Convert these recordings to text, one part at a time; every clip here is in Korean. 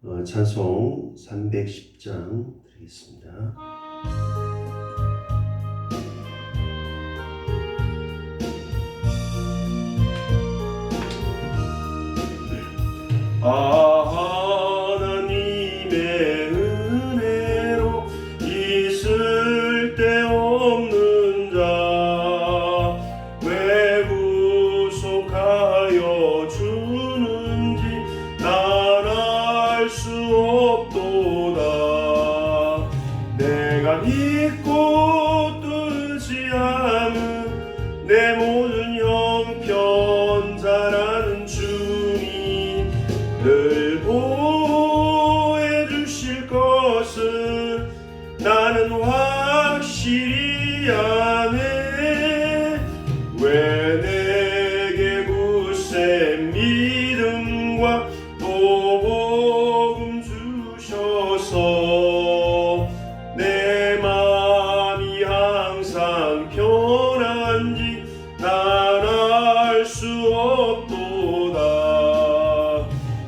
찬송 310장 드리겠습니다. 하나님의 은혜로 있을 데 없는 자 왜 구속하여 주는지 난 알 수 없도다. 내가 믿고 뜨지 않은 내 모든 형편 잘 아는 주님 늘 보호해 주실 것을 나는 확실히 아네. 왜 내게 굳센 믿음과 또 복음 주셔서 내 맘이 항상 편한지 난 알 수 없도다.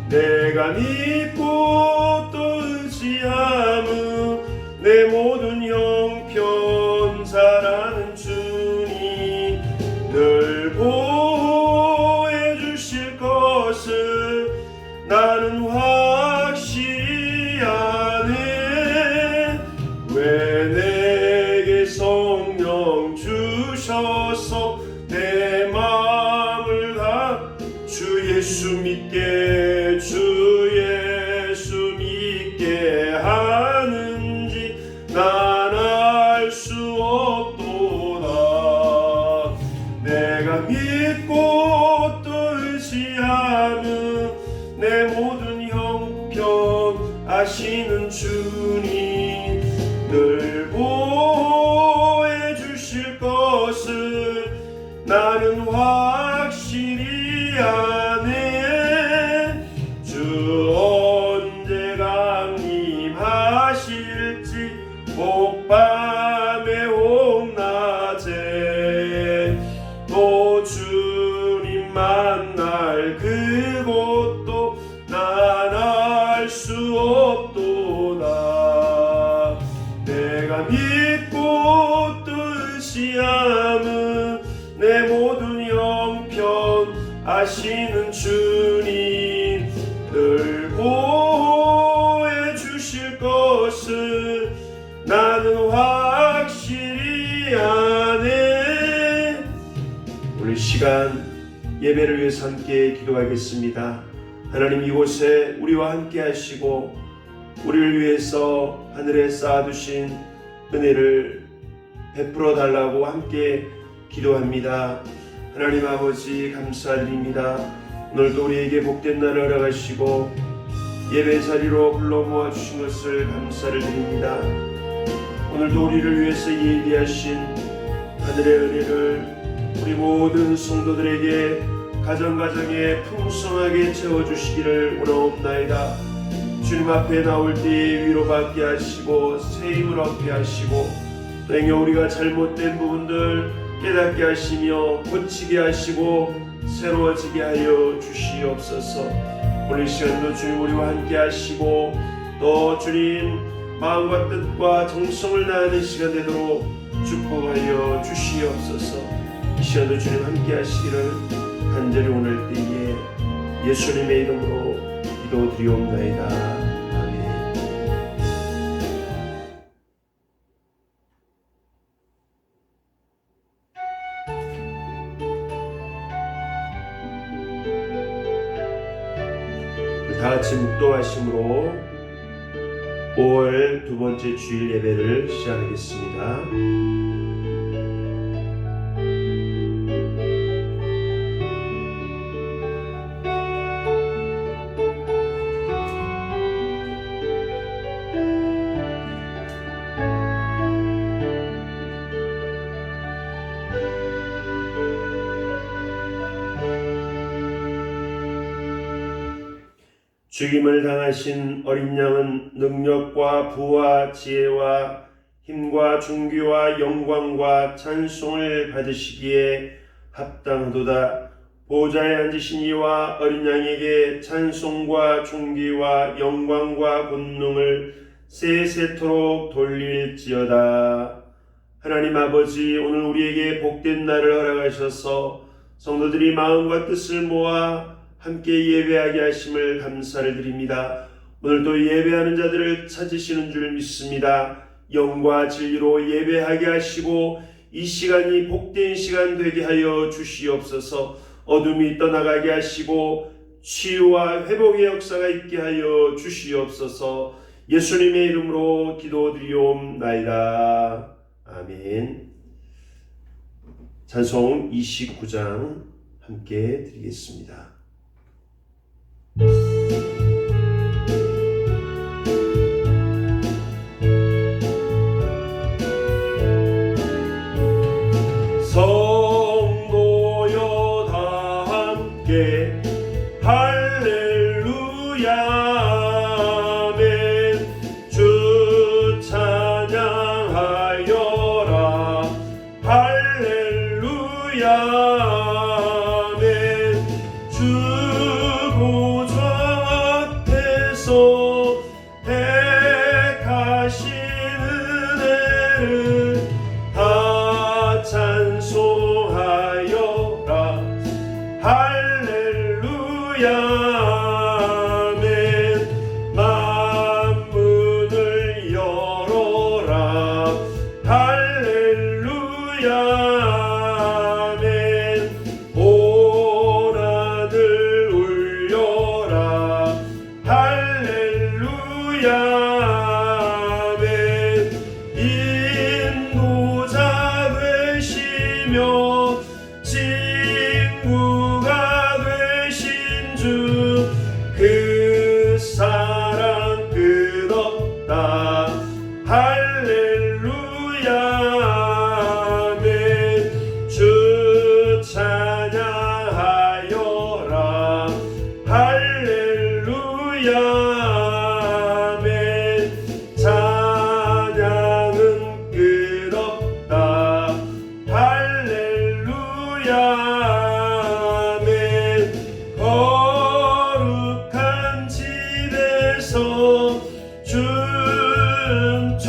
내가 믿고 또 의지함은 내 모든 형편 잘 아는 주님 늘 보호해 주실 것을 나는 확실히 아네. 왜 내게 성령 주셔서 내 마음을 주 예수 믿게 하는지 난 알 수 없도다. 내가 믿고 또 의지하는 내 모든 형편 아시는 주님 늘 보호해 주실 것을 나는 확실히 아네. 주 언제 강림하실지 혹밤에 혹낮에 또 주님 만날 그곳도 난 알 수 없도다. 내가 믿고 또 의지함은 내 모든 형편 아시는 주님 늘 보호해 주실 것을 나는 확실히 아네. 오늘 시간 예배를 위해서 함께 기도하겠습니다. 하나님, 이곳에 우리와 함께 하시고 우리를 위해서 하늘에 쌓아두신 은혜를 베풀어 달라고 함께 기도합니다. 하나님 아버지, 감사드립니다. 오늘도 우리에게 복된 날을 허락하시고 예배 자리로 불러 모아주신 것을 감사를 드립니다. 오늘도 우리를 위해서 예비하신 하늘의 은혜를 우리 모든 성도들에게 가정가정에 풍성하게 채워주시기를 원하옵나이다. 주님 앞에 나올 때 위로받게 하시고 새 힘을 얻게 하시고 또 우리가 잘못된 부분들 깨닫게 하시며 고치게 하시고 새로워지게 하여 주시옵소서. 오늘 시간도 주님 우리와 함께 하시고 또 주님 마음과 뜻과 정성을 다하는 시간 되도록 축복하여 주시옵소서. 이 시간도 주님 함께 하시기를 간절히 오늘 때에 예수님의 이름으로 기도드리옵나이다. 아멘. 다같이 묵도하심으로 5월 두 번째 주일 예배를 시작하겠습니다. 죽임을 당하신 어린 양은 능력과 부와 지혜와 힘과 존귀와 영광과 찬송을 받으시기에 합당하도다. 보좌에 앉으신 이와 어린 양에게 찬송과 존귀와 영광과 권능을 세세토록 돌릴지어다. 하나님 아버지, 오늘 우리에게 복된 날을 허락하셔서 성도들이 마음과 뜻을 모아 함께 예배하게 하심을 감사를 드립니다. 오늘도 예배하는 자들을 찾으시는 줄 믿습니다. 영과 진리로 예배하게 하시고 이 시간이 복된 시간 되게 하여 주시옵소서. 어둠이 떠나가게 하시고 치유와 회복의 역사가 있게 하여 주시옵소서. 예수님의 이름으로 기도드리옵나이다. 아멘. 찬송 29장 함께 드리겠습니다. 성도여 다 함께 할렐루야 아멘. 주 찬양하여라 할렐루야 아멘. 주 보좌 앞에서 택하신 은혜를 다 찬송하여라 할렐루야 아멘. 만문을 열어라 할렐루야 아멘. 온 하늘 울려라 할렐루야 아멘. 인도자 되시며 친구가 되신 주 그 사랑 끝없다 할렐루야 아멘. 주 찬양하여라 할렐루야 아멘. 찬양은 끝없다 할렐루야 아멘. 거룩한 집에서 춤총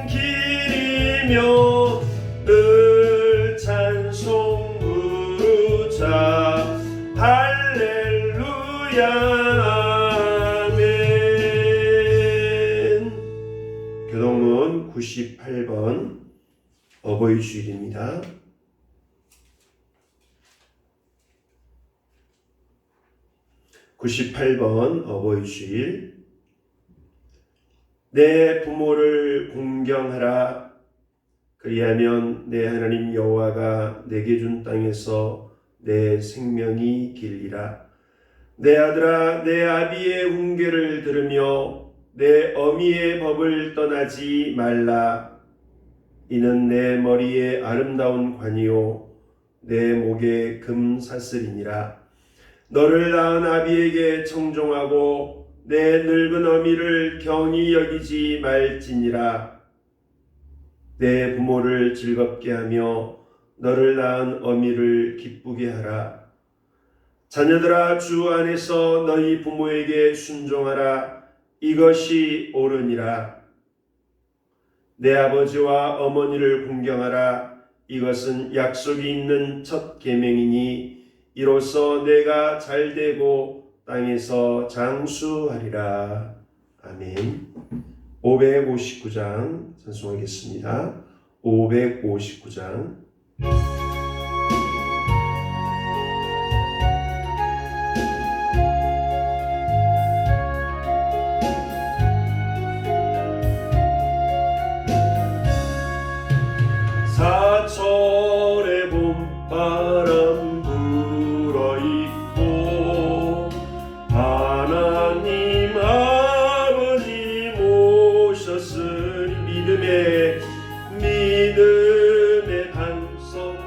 기리며 늘 찬송 부르자 할렐루야 아멘. 교동문 98번 어버이 주일입니다. 98번 어버이 주일. 내 부모를 공경하라. 그리하면 내 하나님 여호와가 내게 준 땅에서 내 생명이 길리라. 내 아들아, 내 아비의 훈계를 들으며 내 어미의 법을 떠나지 말라. 이는 내 머리에 아름다운 관이요 내 목에 금사슬이니라. 너를 낳은 아비에게 청종하고 내 늙은 어미를 경히 여기지 말지니라. 내 부모를 즐겁게 하며 너를 낳은 어미를 기쁘게 하라. 자녀들아, 주 안에서 너희 부모에게 순종하라. 이것이 옳으니라. 내 아버지와 어머니를 공경하라. 이것은 약속이 있는 첫 계명이니 이로써 내가 잘되고 땅에서 장수하리라. 아멘. 559장 찬송하겠습니다. 559장. 사철의 봄바람 불어있고 하나님 아버지 모셨으니 믿음의 반석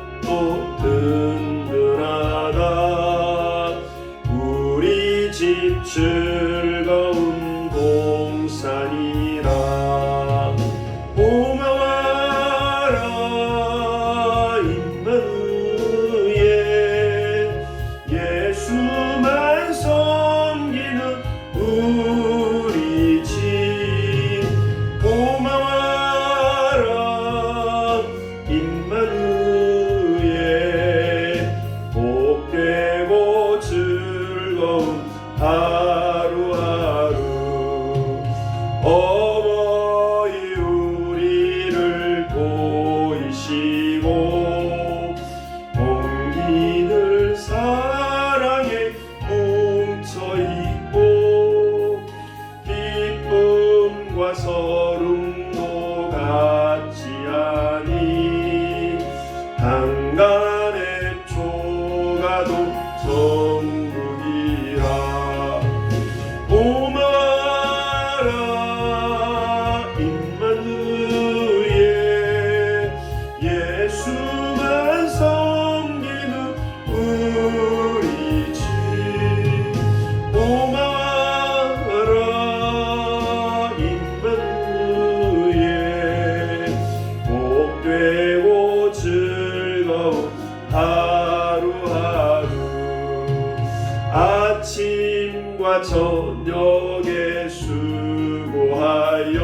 협력에 수고하여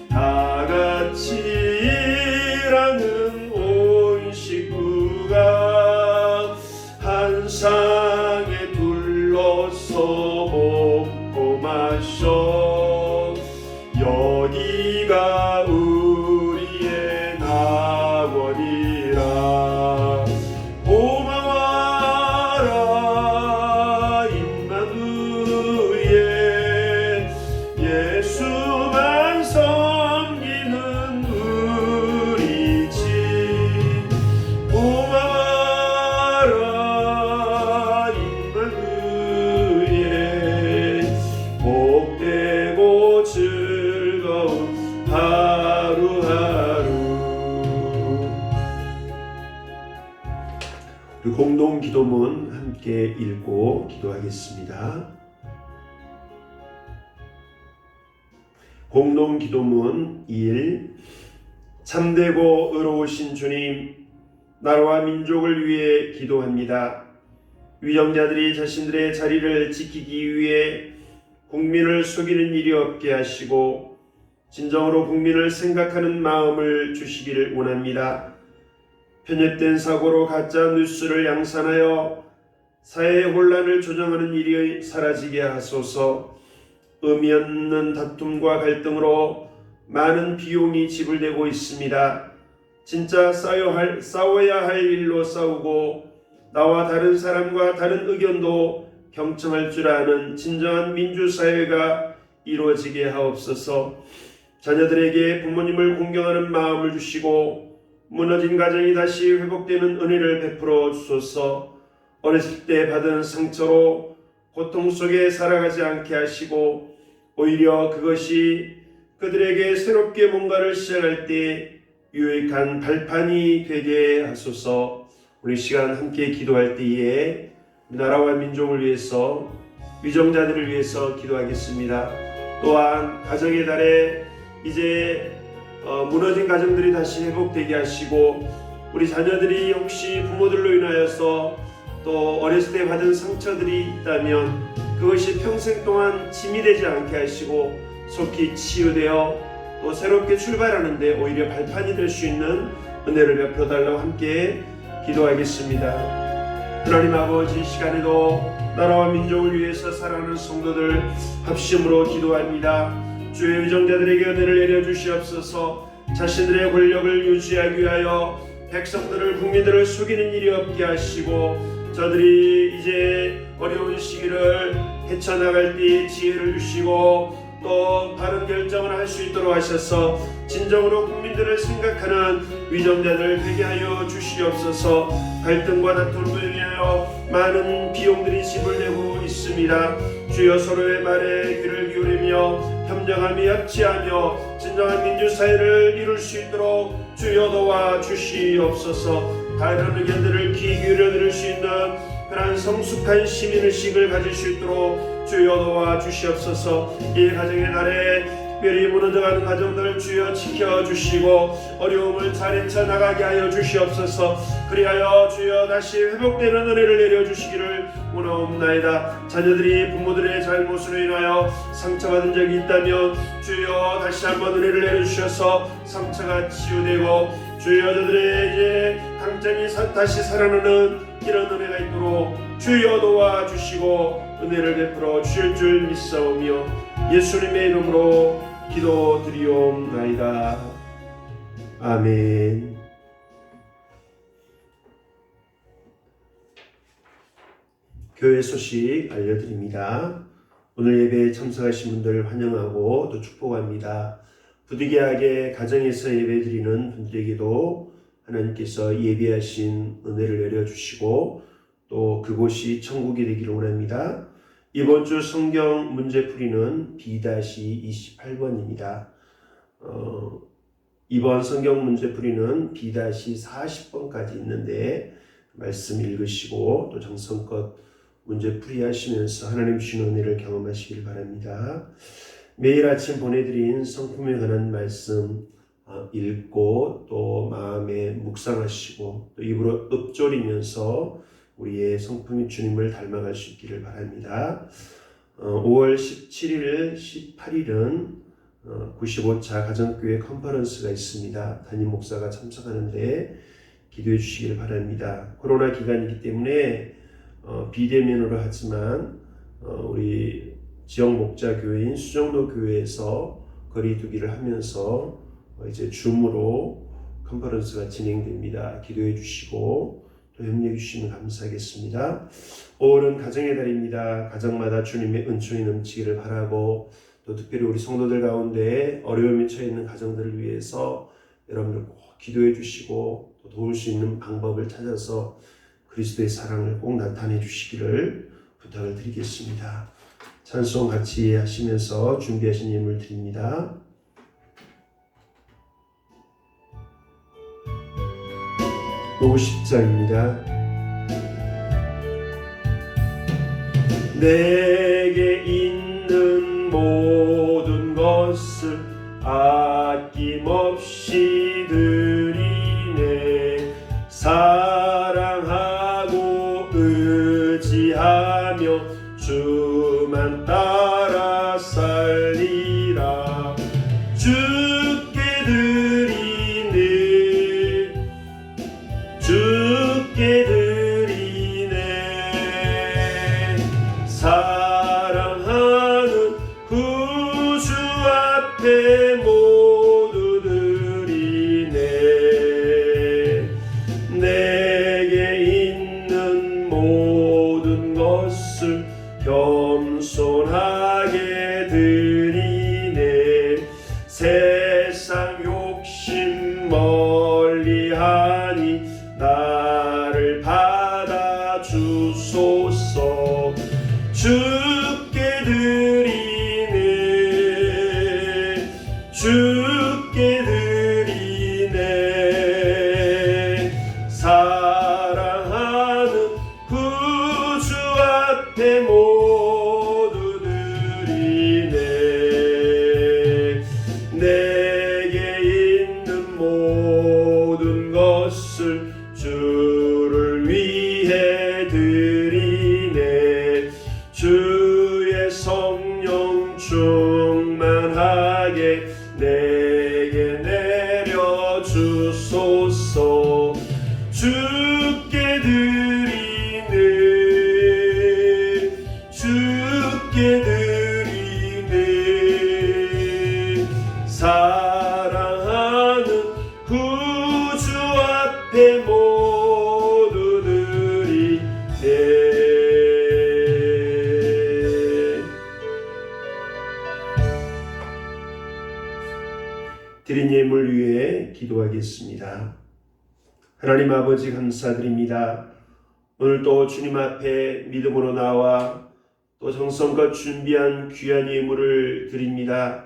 다 같이 일하는 온 식구가 한 상에 둘러서 먹고 마셔 여기가 우리의 낙원이라. 고마워라 임마누엘 예수만 섬기는 우리 집. 고마워라 임마누엘 복되고 즐거운 하루하루. 우리 공동 기도문 함께 읽고 기도하겠습니다. 공동 기도문 1. 참되고 의로우신 주님, 나라와 민족을 위해 기도합니다. 위정자들이 자신들의 자리를 지키기 위해 국민을 속이는 일이 없게 하시고 진정으로 국민을 생각하는 마음을 주시기를 원합니다. 편협된 사고로 가짜 뉴스를 양산하여 사회의 혼란을 조장하는 일이 사라지게 하소서. 의미 없는 다툼과 갈등으로 많은 비용이 지불되고 있습니다. 진짜 싸워야 할 일로 싸우고 나와 다른 사람과 다른 의견도 경청할 줄 아는 진정한 민주사회가 이루어지게 하옵소서. 자녀들에게 부모님을 공경하는 마음을 주시고 무너진 가정이 다시 회복되는 은혜를 베풀어 주소서. 어렸을 때 받은 상처로 고통 속에 살아가지 않게 하시고 오히려 그것이 그들에게 새롭게 뭔가를 시작할 때 유익한 발판이 되게 하소서. 우리 시간 함께 기도할 때에 나라와 민족을 위해서 위정자들을 위해서 기도하겠습니다. 또한 가정의 달에 이제 무너진 가정들이 다시 회복되게 하시고 우리 자녀들이 혹시 부모들로 인하여서 또 어렸을 때 받은 상처들이 있다면 그것이 평생 동안 짐이 되지 않게 하시고 속히 치유되어 또 새롭게 출발하는데 오히려 발판이 될 수 있는 은혜를 베풀어 달라고 함께 기도하겠습니다. 하나님 아버지, 이 시간에도 나라와 민족을 위해서 살아가는 성도들 합심으로 기도합니다. 주의 위정자들에게 은혜를 내려주시옵소서. 자신들의 권력을 유지하기 위하여 백성들을 국민들을 속이는 일이 없게 하시고 저들이 이제 어려운 시기를 헤쳐나갈 때 지혜를 주시고 또 바른 결정을 할 수 있도록 하셔서 진정으로 국민들을 생각하는 위정자들 되게 하여 주시옵소서. 갈등과 다툼으로 인하여 많은 비용들이 지불되고 있습니다. 주여 서로의 말에 귀를 기울이며 협력하며 합치하며 진정한 민주사회를 이룰 수 있도록 주여 도와 주시옵소서. 다른 의견들을 귀 기울여 들을 수 있는 그러한 성숙한 시민의식을 가질 수 있도록 주여 도와 주시옵소서. 이 가정의 날에 특별히 무너져가는 가정들을 주여 지켜주시고 어려움을 잘 헤쳐나가게 하여 주시옵소서. 그리하여 주여 다시 회복되는 은혜를 내려주시기를 원하옵나이다. 자녀들이 부모들의 잘못으로 인하여 상처받은 적이 있다면 주여 다시 한번 은혜를 내려주셔서 상처가 치유되고 주여 저들의 이제 강점이 다시 살아나는 이런 은혜가 있도록 주여 도와주시고 은혜를 베풀어 주실 줄 믿사오며 예수님의 이름으로 기도드리옵나이다. 아멘. 교회 소식 알려드립니다. 오늘 예배에 참석하신 분들 환영하고 또 축복합니다. 부득이하게 가정에서 예배드리는 분들에게도 하나님께서 예비하신 은혜를 내려주시고 또 그곳이 천국이 되기를 원합니다. 이번 주 성경 문제풀이는 B-28번입니다. 이번 성경 문제풀이는 B-40번까지 있는데 말씀 읽으시고 또 정성껏 문제풀이 하시면서 하나님 주신 은혜를 경험하시길 바랍니다. 매일 아침 보내드린 성품에 관한 말씀 읽고 또 마음에 묵상하시고 또 입으로 읊조리면서 우리의 성품이 주님을 닮아갈 수 있기를 바랍니다. 5월 17일, 18일은 95차 가정교회 컨퍼런스가 있습니다. 담임 목사가 참석하는데 기도해 주시기를 바랍니다. 코로나 기간이기 때문에 비대면으로 하지만 우리 지역 목자 교회인 수정로 교회에서 거리두기를 하면서 이제 줌으로 컨퍼런스가 진행됩니다. 기도해 주시고 또 협력해 주시면 감사하겠습니다. 5월은 가정의 달입니다. 가정마다 주님의 은총이 넘치기를 바라고 또 특별히 우리 성도들 가운데 어려움에 처해 있는 가정들을 위해서 여러분들 꼭 기도해 주시고 또 도울 수 있는 방법을 찾아서 그리스도의 사랑을 꼭 나타내 주시기를 부탁을 드리겠습니다. 찬송 같이 하시면서 준비하신 예물 드립니다. (50장입니다) 내게 있는 모든 것을 아낌없이 드리네. 사랑하고 의지하며 주만 따라 살리라. 주께 드리네. 주께 드리네. 사랑하는 구주 앞에 모두 드리네. 내게 있는 모든 것을 겸손하게 드리네. 세상 욕심 멀리하니 나를 받아 주소서. 주께 드리네. 주께 드리네. 사랑하는 구주 앞에 모두 드리네. 내게 있는 모든 것을 주를 위해 드리네. 주의 성령 충만하게 내게 내려 주소서. 주께 드리네. 주께 드리네. 사랑하는 구주 앞에 모두 드리네. 드린 예물 위해 기도하겠습니다. 하나님 아버지 감사드립니다. 오늘 또 주님 앞에 믿음으로 나와 또 정성껏 준비한 귀한 예물을 드립니다.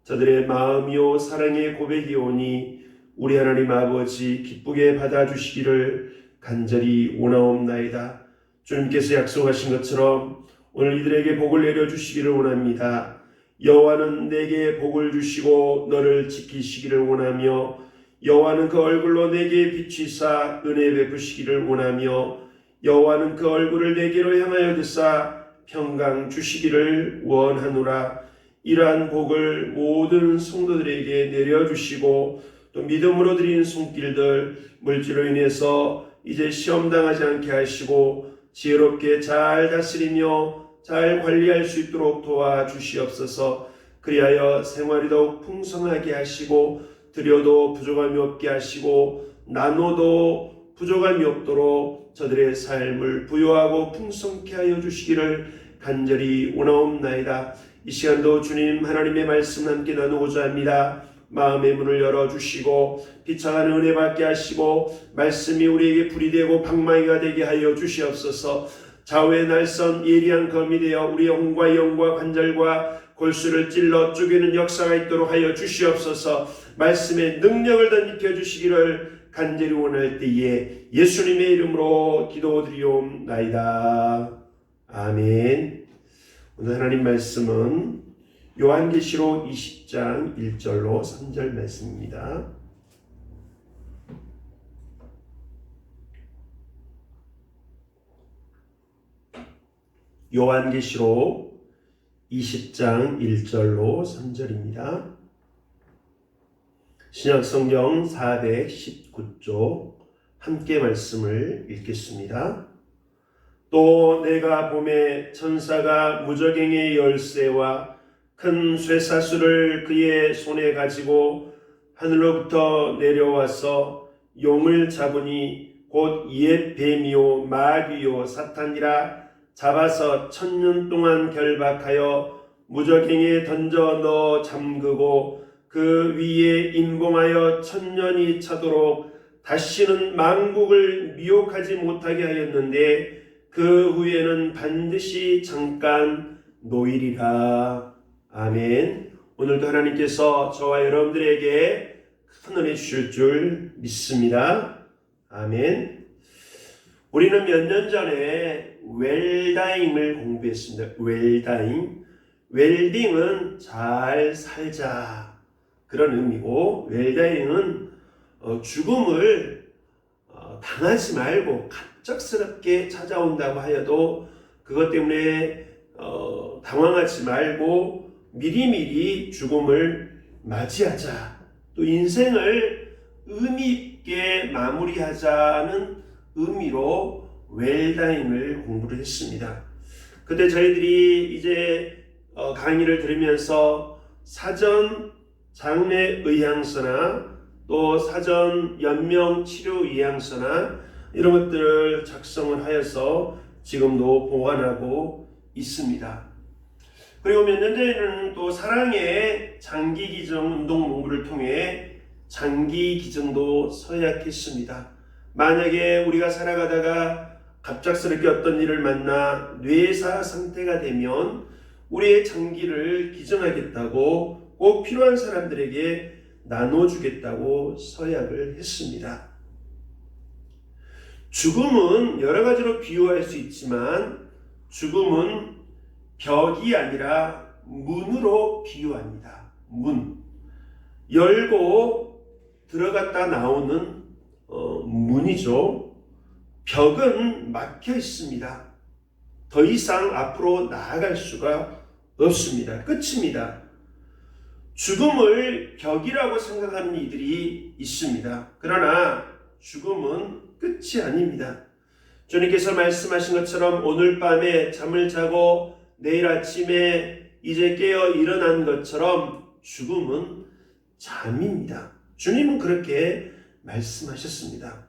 저들의 마음이요 사랑의 고백이오니 우리 하나님 아버지 기쁘게 받아주시기를 간절히 원하옵나이다. 주님께서 약속하신 것처럼 오늘 이들에게 복을 내려주시기를 원합니다. 여호와는 내게 복을 주시고 너를 지키시기를 원하며 여호와는 그 얼굴로 내게 비추사 은혜 베푸시기를 원하며 여호와는 그 얼굴을 내게로 향하여 드사 평강 주시기를 원하노라. 이러한 복을 모든 성도들에게 내려주시고 또 믿음으로 드린 손길들 물질로 인해서 이제 시험당하지 않게 하시고 지혜롭게 잘 다스리며 잘 관리할 수 있도록 도와주시옵소서. 그리하여 생활이 더욱 풍성하게 하시고 드려도 부족함이 없게 하시고 나눠도 부족함이 없도록 저들의 삶을 부요하고 풍성케 하여 주시기를 간절히 원하옵나이다. 이 시간도 주님 하나님의 말씀 함께 나누고자 합니다. 마음의 문을 열어주시고 비창한 은혜 받게 하시고 말씀이 우리에게 불이 되고 방망이가 되게 하여 주시옵소서. 좌우의 날선 예리한 검이 되어 우리의 혼과 영과 관절과 골수를 찔러 쪼개는 역사가 있도록 하여 주시옵소서. 말씀의 능력을 덧입혀 주시기를 간절히 원할 때에 예수님의 이름으로 기도드리옵나이다. 아멘. 오늘 하나님 말씀은 요한계시록 20장 1절로 3절 말씀입니다. 요한계시록 20장 1절로 3절입니다. 신약성경 419쪽 함께 말씀을 읽겠습니다. 또 내가 봄에 천사가 무저갱의 열쇠와 큰 쇠사슬을 그의 손에 가지고 하늘로부터 내려와서 용을 잡으니 곧 옛 뱀이요 마귀요 사탄이라 잡아서 1000년 동안 결박하여 무저갱에 던져 넣어 잠그고 그 위에 인봉하여 1000년이 차도록 다시는 만국을 미혹하지 못하게 하였는데 그 후에는 반드시 잠깐 노일이라. 아멘. 오늘도 하나님께서 저와 여러분들에게 큰 은혜 주실 줄 믿습니다. 아멘. 우리는 몇 년 전에 웰다잉을 공부했습니다. 웰다잉. 웰딩은 잘 살자 그런 의미고, 웰다잉은 죽음을 당하지 말고 갑작스럽게 찾아온다고 하여도 그것 때문에 당황하지 말고 미리미리 죽음을 맞이하자, 또 인생을 의미 있게 마무리하자는 의미로 웰다잉을 공부를 했습니다. 그때 저희들이 이제 강의를 들으면서 사전 장례 의향서나 또 사전 연명 치료 의향서나 이런 것들을 작성을 하여서 지금도 보관하고 있습니다. 그리고 몇 년 전에는 또 사랑의 장기 기증 운동 농구를 통해 장기 기증도 서약했습니다. 만약에 우리가 살아가다가 갑작스럽게 어떤 일을 만나 뇌사 상태가 되면 우리의 장기를 기증하겠다고 꼭 필요한 사람들에게 나눠주겠다고 서약을 했습니다. 죽음은 여러 가지로 비유할 수 있지만 죽음은 벽이 아니라 문으로 비유합니다. 문. 열고 들어갔다 나오는 문이죠. 벽은 막혀 있습니다. 더 이상 앞으로 나아갈 수가 없습니다. 끝입니다. 죽음을 벽이라고 생각하는 이들이 있습니다. 그러나 죽음은 끝이 아닙니다. 주님께서 말씀하신 것처럼 오늘 밤에 잠을 자고 내일 아침에 이제 깨어 일어난 것처럼 죽음은 잠입니다. 주님은 그렇게 말씀하셨습니다.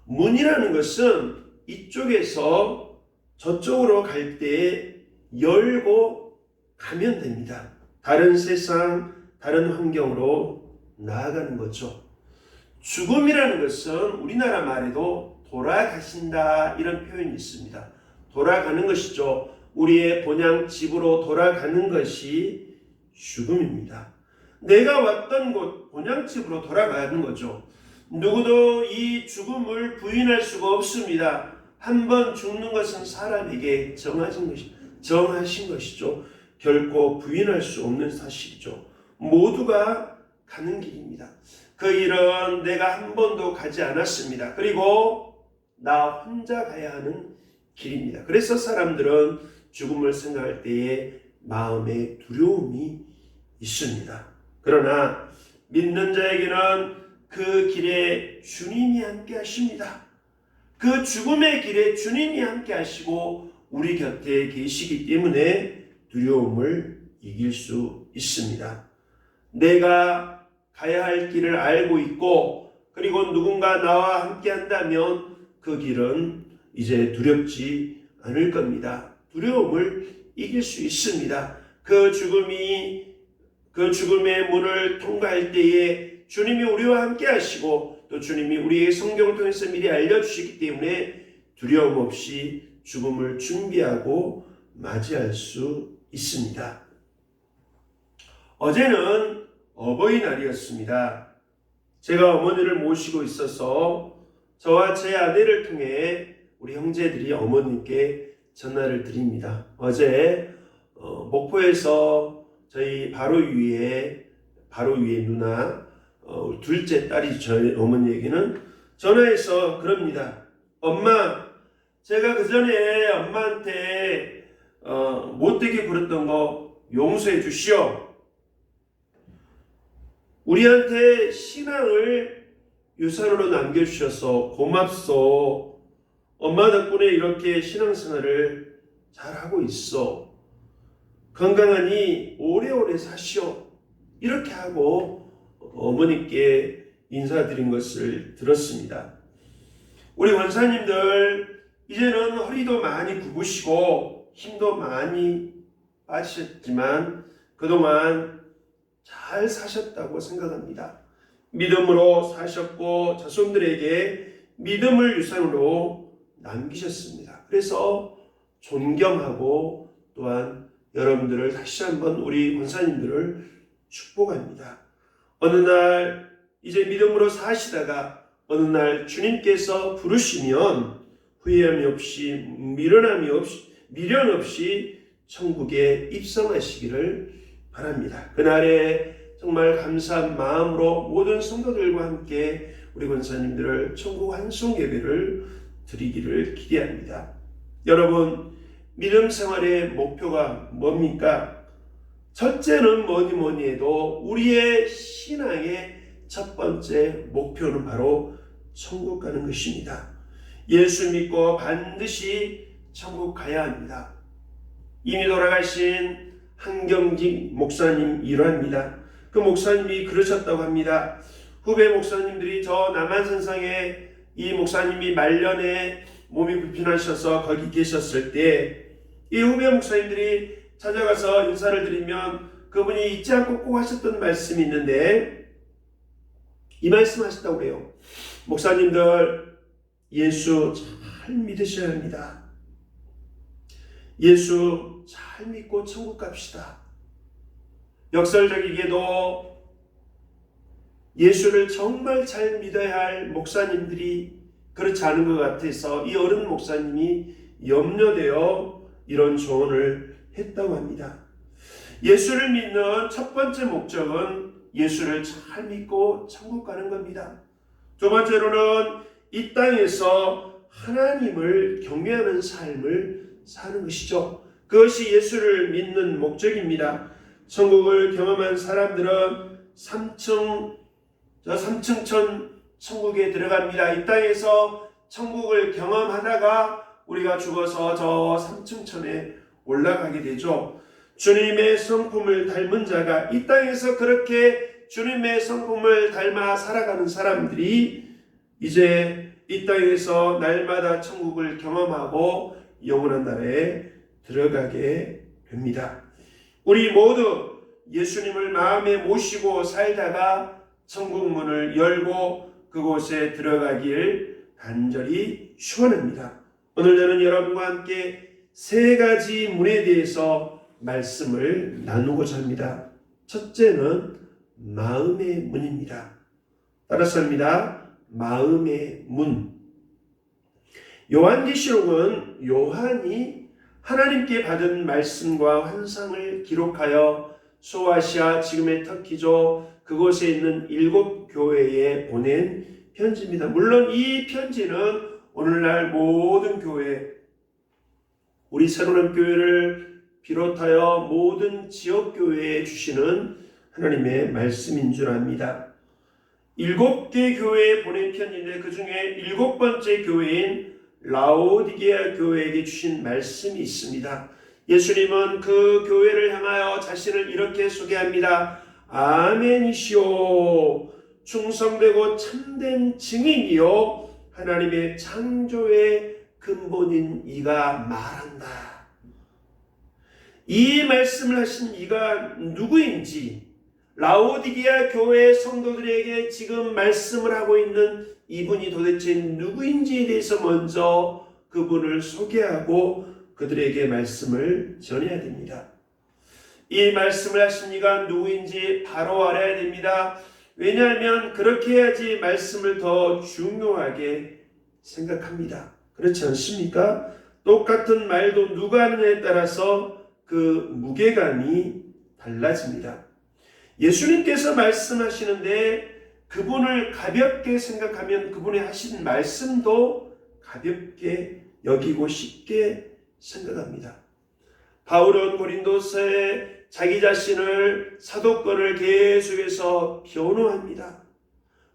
문이라는 것은 이쪽에서 저쪽으로 갈 때 열고 가면 됩니다. 다른 세상, 다른 환경으로 나아가는 거죠. 죽음이라는 것은 우리나라 말에도 돌아가신다 이런 표현이 있습니다. 돌아가는 것이죠. 우리의 본향 집으로 돌아가는 것이 죽음입니다. 내가 왔던 곳 본향 집으로 돌아가는 거죠. 누구도 이 죽음을 부인할 수가 없습니다. 한번 죽는 것은 사람에게 정하신 것이죠. 결코 부인할 수 없는 사실이죠. 모두가 가는 길입니다. 그 길은 내가 한 번도 가지 않았습니다. 그리고 나 혼자 가야 하는 길입니다. 그래서 사람들은 죽음을 생각할 때에 마음에 두려움이 있습니다. 그러나 믿는 자에게는 그 길에 주님이 함께 하십니다. 그 죽음의 길에 주님이 함께 하시고 우리 곁에 계시기 때문에 두려움을 이길 수 있습니다. 내가 가야 할 길을 알고 있고 그리고 누군가 나와 함께 한다면 그 길은 이제 두렵지 않을 겁니다. 두려움을 이길 수 있습니다. 그 죽음의 문을 통과할 때에 주님이 우리와 함께 하시고 또 주님이 우리의 성경을 통해서 미리 알려주시기 때문에 두려움 없이 죽음을 준비하고 맞이할 수 있습니다. 어제는 어버이날이었습니다. 제가 어머니를 모시고 있어서 저와 제 아내를 통해 우리 형제들이 어머님께 전화를 드립니다. 어제 목포에서 저희 바로 위에 누나 둘째 딸이 저희 어머니에게는 전화해서 그럽니다. 엄마, 제가 그 전에 엄마한테 못되게 굴었던 거 용서해 주시오. 우리한테 신앙을 유산으로 남겨주셔서 고맙소. 엄마 덕분에 이렇게 신앙생활을 잘하고 있어. 건강하니 오래오래 사시오. 이렇게 하고 어머니께 인사드린 것을 들었습니다. 우리 원사님들 이제는 허리도 많이 굽으시고 힘도 많이 빠지셨지만 그동안 잘 사셨다고 생각합니다. 믿음으로 사셨고 자손들에게 믿음을 유산으로 남기셨습니다. 그래서 존경하고 또한 여러분들을 다시 한번 우리 권사님들을 축복합니다. 어느 날 이제 믿음으로 사시다가 어느 날 주님께서 부르시면 후회함이 없이 미련 없이 천국에 입성하시기를 바랍니다. 그날에 정말 감사한 마음으로 모든 성도들과 함께 우리 권사님들을 천국 환송 예배를 드리기를 기대합니다. 여러분, 믿음 생활의 목표가 뭡니까? 첫째는 뭐니 해도 우리의 신앙의 첫 번째 목표는 바로 천국 가는 것입니다. 예수 믿고 반드시 천국 가야 합니다. 이미 돌아가신 한경직 목사님 일화입니다. 그 목사님이 그러셨다고 합니다. 후배 목사님들이 저 남한산상에 이 목사님이 말년에 몸이 불편하셔서 거기 계셨을 때 이 후배 목사님들이 찾아가서 인사를 드리면 그분이 잊지 않고 꼭 하셨던 말씀이 있는데 이 말씀 하셨다고 그래요. 목사님들 예수 잘 믿으셔야 합니다. 예수 잘 믿고 천국 갑시다. 역설적이게도 예수를 정말 잘 믿어야 할 목사님들이 그렇지 않은 것 같아서 이 어른 목사님이 염려되어 이런 조언을 했다고 합니다. 예수를 믿는 첫 번째 목적은 예수를 잘 믿고 천국 가는 겁니다. 두 번째로는 이 땅에서 하나님을 경외하는 삶을 사는 것이죠. 그것이 예수를 믿는 목적입니다. 천국을 경험한 사람들은 3층 천국에 들어갑니다. 이 땅에서 천국을 경험하다가 우리가 죽어서 저 3층 천에 올라가게 되죠. 주님의 성품을 닮은 자가 이 땅에서 그렇게 주님의 성품을 닮아 살아가는 사람들이 이제 이 땅에서 날마다 천국을 경험하고 영원한 나라에 들어가게 됩니다. 우리 모두 예수님을 마음에 모시고 살다가 천국 문을 열고 그곳에 들어가길 간절히 축원합니다. 오늘 저는 여러분과 함께 세 가지 문에 대해서 말씀을 나누고자 합니다. 첫째는 마음의 문입니다. 따라서 합니다. 마음의 문. 요한계시록은 요한이 하나님께 받은 말씀과 환상을 기록하여 소아시아 지금의 터키죠. 그곳에 있는 7 교회에 보낸 편지입니다. 물론 이 편지는 오늘날 모든 교회, 우리 새로운 교회를 비롯하여 모든 지역교회에 주시는 하나님의 말씀인 줄 압니다. 7개 교회에 보낸 편지인데 그 중에 7번째 교회인 라오디게아 교회에게 주신 말씀이 있습니다. 예수님은 그 교회를 향하여 자신을 이렇게 소개합니다. 아멘이시오. 충성되고 참된 증인이요 하나님의 창조의 근본인 이가 말한다. 이 말씀을 하신 이가 누구인지 라오디게아 교회 성도들에게 지금 말씀을 하고 있는 이분이 도대체 누구인지에 대해서 먼저 그분을 소개하고 그들에게 말씀을 전해야 됩니다. 이 말씀을 하신 이가 누구인지 바로 알아야 됩니다. 왜냐하면 그렇게 해야지 말씀을 더 중요하게 생각합니다. 그렇지 않습니까? 똑같은 말도 누가 하느냐에 따라서 그 무게감이 달라집니다. 예수님께서 말씀하시는데 그분을 가볍게 생각하면 그분의 하신 말씀도 가볍게 여기고 쉽게 생각합니다. 바울은 고린도서에 자기 자신을 사도권을 계속해서 변호합니다.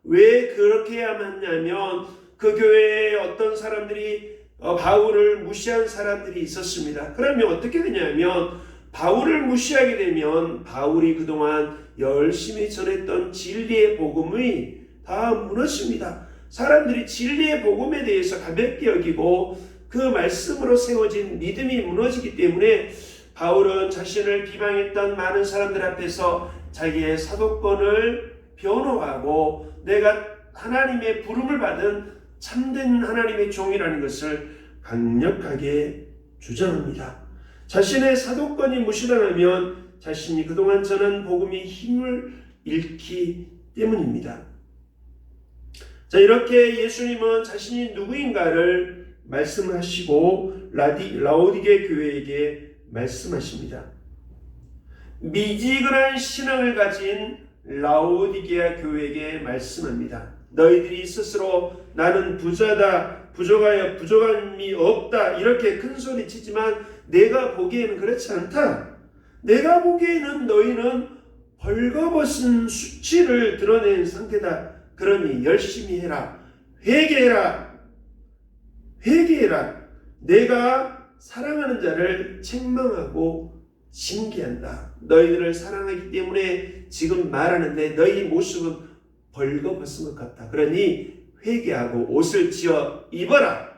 왜 그렇게 해야만 하냐면 그 교회에 어떤 사람들이 바울을 무시한 사람들이 있었습니다. 그러면 어떻게 되냐면 바울을 무시하게 되면 바울이 그동안 열심히 전했던 진리의 복음이 다 무너집니다. 사람들이 진리의 복음에 대해서 가볍게 여기고 그 말씀으로 세워진 믿음이 무너지기 때문에 바울은 자신을 비방했던 많은 사람들 앞에서 자기의 사도권을 변호하고 내가 하나님의 부름을 받은 참된 하나님의 종이라는 것을 강력하게 주장합니다. 자신의 사도권이 무시당하면 자신이 그동안 전한 복음이 힘을 잃기 때문입니다. 자, 이렇게 예수님은 자신이 누구인가를 말씀하시고 라오디게 교회에게 말씀하십니다. 미지근한 신앙을 가진 라오디게아 교회에게 말씀합니다. 너희들이 스스로 나는 부자다, 부족함이 없다 이렇게 큰 소리 치지만 내가 보기에는 그렇지 않다. 내가 보기에는 너희는 벌거벗은 수치를 드러낸 상태다. 그러니 열심히 해라. 회개해라. 내가 사랑하는 자를 책망하고 징계한다. 너희들을 사랑하기 때문에 지금 말하는데 너희 모습은 벌거벗은 것 같다. 그러니 회개하고 옷을 지어 입어라.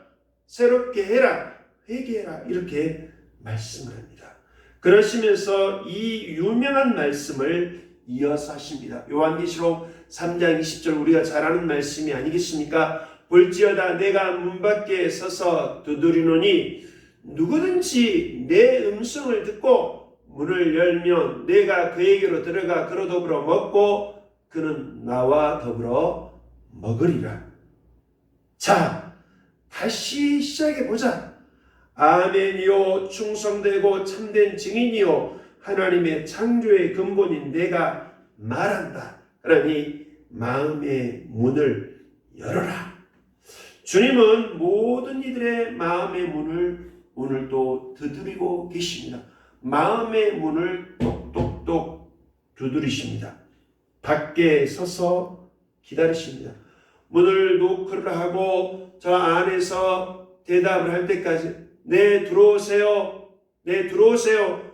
새롭게 해라. 회개해라. 이렇게 말씀을 합니다. 그러시면서 이 유명한 말씀을 이어서 하십니다. 요한계시록 3장 20절 우리가 잘 아는 말씀이 아니겠습니까? 볼지어다 내가 문 밖에 서서 두드리노니 누구든지 내 음성을 듣고 문을 열면 내가 그에게로 들어가 그로 더불어 먹고 그는 나와 더불어 먹으리라. 자, 다시 시작해보자. 아멘이요 충성되고 참된 증인이요 하나님의 창조의 근본인 내가 말한다. 그러니 마음의 문을 열어라. 주님은 모든 이들의 마음의 문을 오늘도 두드리고 계십니다. 마음의 문을 똑똑똑 두드리십니다. 밖에 서서 기다리십니다. 문을 노크를 하고 저 안에서 대답을 할 때까지 네 들어오세요. 네 들어오세요.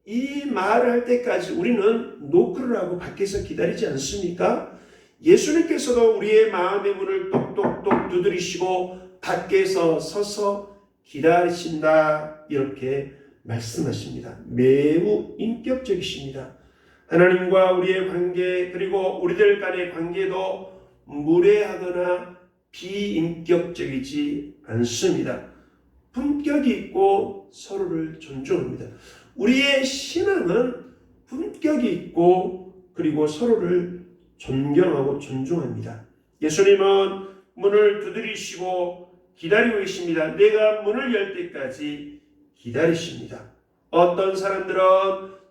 이 말을 할 때까지 우리는 노크를 하고 밖에서 기다리지 않습니까? 예수님께서도 우리의 마음의 문을 똑똑똑 두드리시고 밖에서 서서 기다리신다 이렇게 말씀하십니다. 매우 인격적이십니다. 하나님과 우리의 관계 그리고 우리들 간의 관계도 무례하거나 비인격적이지 않습니다. 품격이 있고 서로를 존중합니다. 우리의 신앙은 품격이 있고 그리고 서로를 존경하고 존중합니다. 예수님은 문을 두드리시고 기다리고 계십니다. 내가 문을 열 때까지 기다리십니다. 어떤 사람들은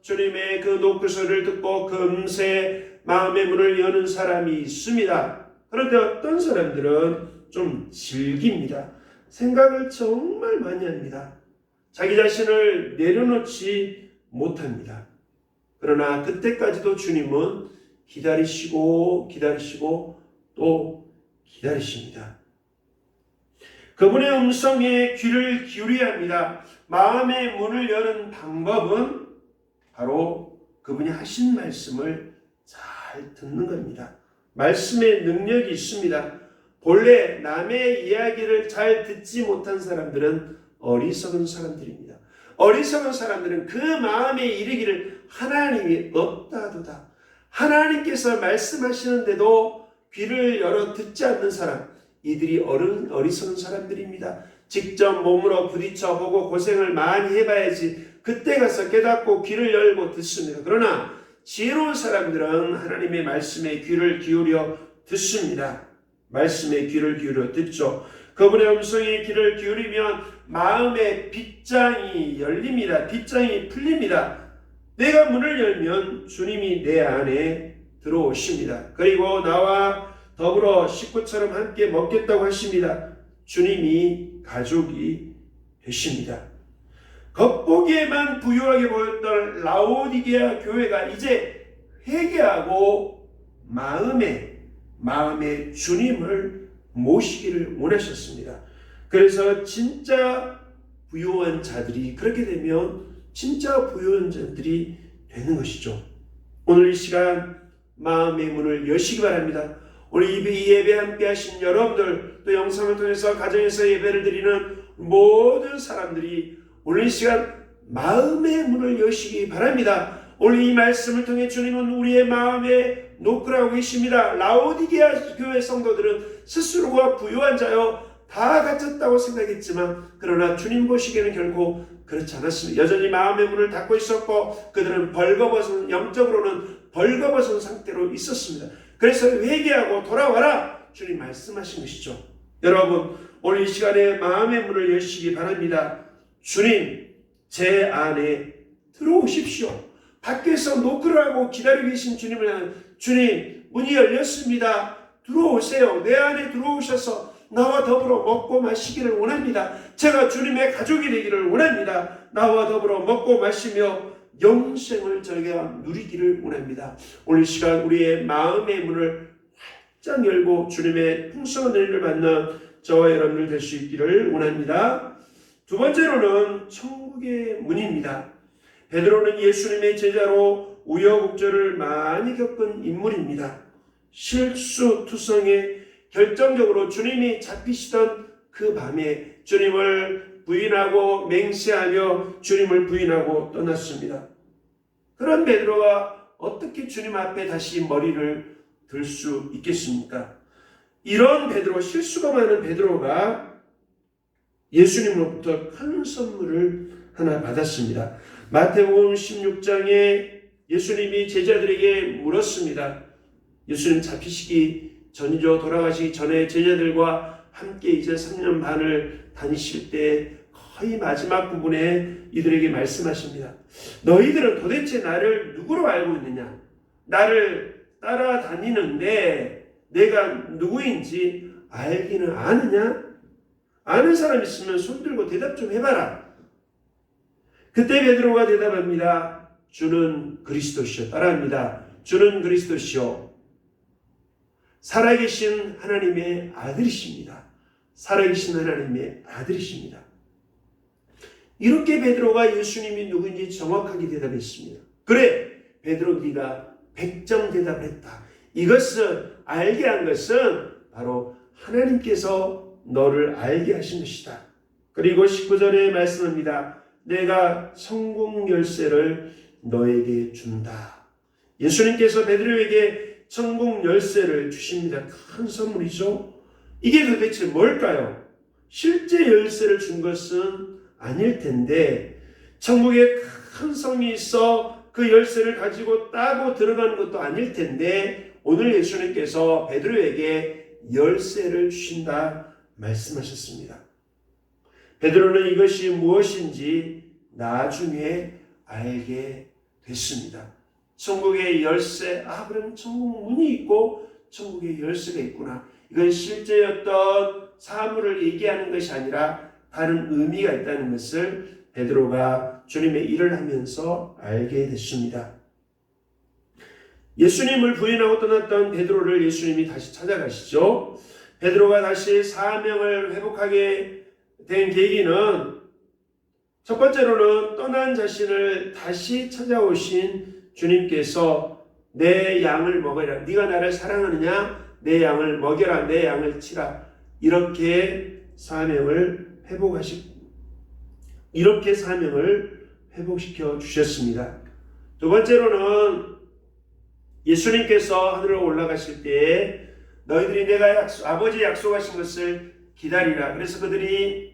주님의 그 노크 소리를 듣고 금세 마음의 문을 여는 사람이 있습니다. 그런데 어떤 사람들은 좀 즐깁니다. 생각을 정말 많이 합니다. 자기 자신을 내려놓지 못합니다. 그러나 그때까지도 주님은 기다리시고 또 기다리십니다. 그분의 음성에 귀를 기울여야 합니다. 마음의 문을 여는 방법은 바로 그분이 하신 말씀을 잘 듣는 겁니다. 말씀에 능력이 있습니다. 본래 남의 이야기를 잘 듣지 못한 사람들은 어리석은 사람들입니다. 어리석은 사람들은 그 마음에 이르기를 하나님이 없다도다. 하나님께서 말씀하시는데도 귀를 열어 듣지 않는 사람, 이들이 어리석은 사람들입니다. 직접 몸으로 부딪혀 보고 고생을 많이 해봐야지 그때 가서 깨닫고 귀를 열고 듣습니다. 그러나 지혜로운 사람들은 하나님의 말씀에 귀를 기울여 듣습니다. 말씀에 귀를 기울여 듣죠. 그분의 음성에 귀를 기울이면 마음의 빗장이 열립니다. 빗장이 풀립니다. 내가 문을 열면 주님이 내 안에 들어오십니다. 그리고 나와 더불어 식구처럼 함께 먹겠다고 하십니다. 주님이 가족이 되십니다. 겉보기에만 부유하게 보였던 라오디게아 교회가 이제 회개하고 마음에 주님을 모시기를 원하셨습니다. 그래서 진짜 부유한 자들이, 그렇게 되면 진짜 부유한 자들이 되는 것이죠. 오늘 이 시간 마음의 문을 여시기 바랍니다. 오늘 이 예배 함께 하신 여러분들, 또 영상을 통해서 가정에서 예배를 드리는 모든 사람들이 오늘 이 시간 마음의 문을 여시기 바랍니다. 오늘 이 말씀을 통해 주님은 우리의 마음에 노크라고 계십니다. 라오디게아 교회 성도들은 스스로가 부유한 자요 다 갖췄다고 생각했지만, 그러나 주님 보시기에는 결코 그렇지 않았습니다. 여전히 마음의 문을 닫고 있었고 그들은 벌거벗은, 영적으로는 벌거벗은 상태로 있었습니다. 그래서 회개하고 돌아와라, 주님 말씀하신 것이죠. 여러분, 오늘 이 시간에 마음의 문을 여시기 바랍니다. 주님, 제 안에 들어오십시오. 밖에서 노크를 하고 기다리고 계신 주님을 향해, 주님, 문이 열렸습니다. 들어오세요. 내 안에 들어오셔서 나와 더불어 먹고 마시기를 원합니다. 제가 주님의 가족이 되기를 원합니다. 나와 더불어 먹고 마시며 영생을 저희가 누리기를 원합니다. 오늘 시간 우리의 마음의 문을 활짝 열고 주님의 풍성한 은혜를 받는 저와 여러분들 될 수 있기를 원합니다. 두 번째로는 천국의 문입니다. 베드로는 예수님의 제자로 우여곡절을 많이 겪은 인물입니다. 실수투성에 결정적으로 주님이 잡히시던 그 밤에 주님을 부인하고 맹세하며 주님을 부인하고 떠났습니다. 그런 베드로가 어떻게 주님 앞에 다시 머리를 들 수 있겠습니까? 이런 베드로, 실수가 많은 베드로가 예수님으로부터 큰 선물을 하나 받았습니다. 마태복음 16장에 예수님이 제자들에게 물었습니다. 예수님 잡히시기 전이죠. 돌아가시기 전에 제자들과 함께 이제 3년 반을 다니실 때 거의 마지막 부분에 이들에게 말씀하십니다. 너희들은 도대체 나를 누구로 알고 있느냐? 나를 따라다니는데 내가 누구인지 알기는 아느냐? 아는 사람 있으면 손들고 대답 좀 해봐라. 그때 베드로가 대답합니다. 주는 그리스도시요. 따라합니다. 주는 그리스도시요. 살아계신 하나님의 아들이십니다. 살아계신 하나님의 아들이십니다. 이렇게 베드로가 예수님이 누구인지 정확하게 대답했습니다. 그래, 베드로 네가 100점 대답했다. 이것은, 알게 한 것은 바로 하나님께서 너를 알게 하신 것이다. 그리고 19절에 말씀합니다. 내가 성공 열쇠를 너에게 준다. 예수님께서 베드로에게 성공 열쇠를 주십니다. 큰 선물이죠. 이게 도대체 뭘까요? 실제 열쇠를 준 것은 아닐 텐데, 천국에 큰 성이 있어 그 열쇠를 가지고 따고 들어가는 것도 아닐 텐데, 오늘 예수님께서 베드로에게 열쇠를 주신다 말씀하셨습니다. 베드로는 이것이 무엇인지 나중에 알게 됐습니다. 천국의 열쇠, 그럼 천국 문이 있고 천국의 열쇠가 있구나. 이건 실제 어떤 사물을 얘기하는 것이 아니라 다른 의미가 있다는 것을 베드로가 주님의 일을 하면서 알게 됐습니다. 예수님을 부인하고 떠났던 베드로를 예수님이 다시 찾아가시죠. 베드로가 다시 사명을 회복하게 된 계기는 첫 번째로는 떠난 자신을 다시 찾아오신 주님께서 내 양을 먹으라. 네가 나를 사랑하느냐? 내 양을 먹여라. 내 양을 치라. 이렇게 사명을 회복시켜 주셨습니다. 두 번째로는 예수님께서 하늘로 올라가실 때에 너희들이 내가 아버지 약속하신 것을 기다리라. 그래서 그들이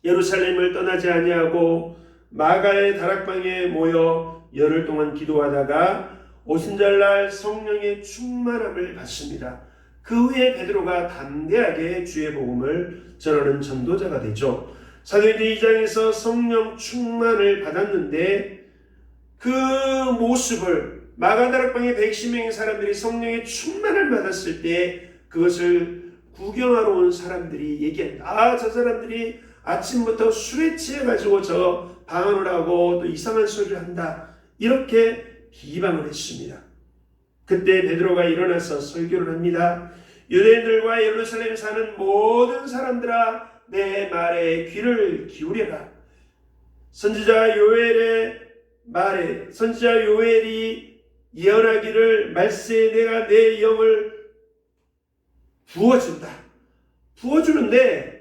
예루살렘을 떠나지 아니하고 마가의 다락방에 모여 열흘 동안 기도하다가 오순절날 성령의 충만함을 받습니다. 그 후에 베드로가 담대하게 주의 복음을 전하는 전도자가 되죠. 사도행전 2장에서 성령 충만을 받았는데 그 모습을 마가다락방에 110명의 사람들이 성령의 충만을 받았을 때 그것을 구경하러 온 사람들이 얘기합니다. 저 사람들이 아침부터 술에 취해가지고 저 방언을 하고 또 이상한 소리를 한다. 이렇게 비방을 했습니다. 그때 베드로가 일어나서 설교를 합니다. 유대인들과 예루살렘 사는 모든 사람들아, 내 말에 귀를 기울여라. 선지자 요엘이 예언하기를 말세에 내가 내 영을 부어준다. 부어주는데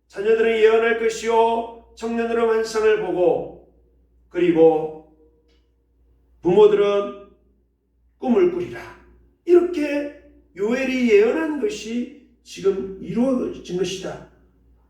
자녀들은 예언할 것이요 청년들은 환상을 보고, 그리고 부모들은 꿈을 꾸리라. 이렇게 요엘이 예언한 것이 지금 이루어진 것이다.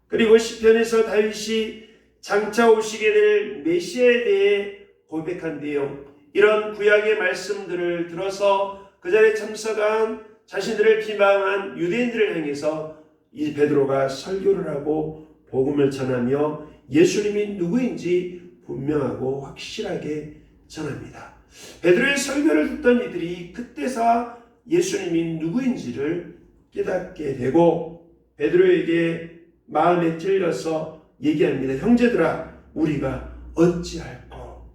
그리고 시편에서 다윗이 장차 오시게 될 메시아에 대해 고백한 내용, 이런 구약의 말씀들을 들어서 그 자리에 참석한 자신들을 비방한 유대인들을 향해서 이 베드로가 설교를 하고 복음을 전하며 예수님이 누구인지 분명하고 확실하게 전합니다. 베드로의 설교를 듣던 이들이 그때서 예수님이 누구인지를 깨닫게 되고 베드로에게 마음에 찔려서 얘기합니다. 형제들아, 우리가 어찌할꼬?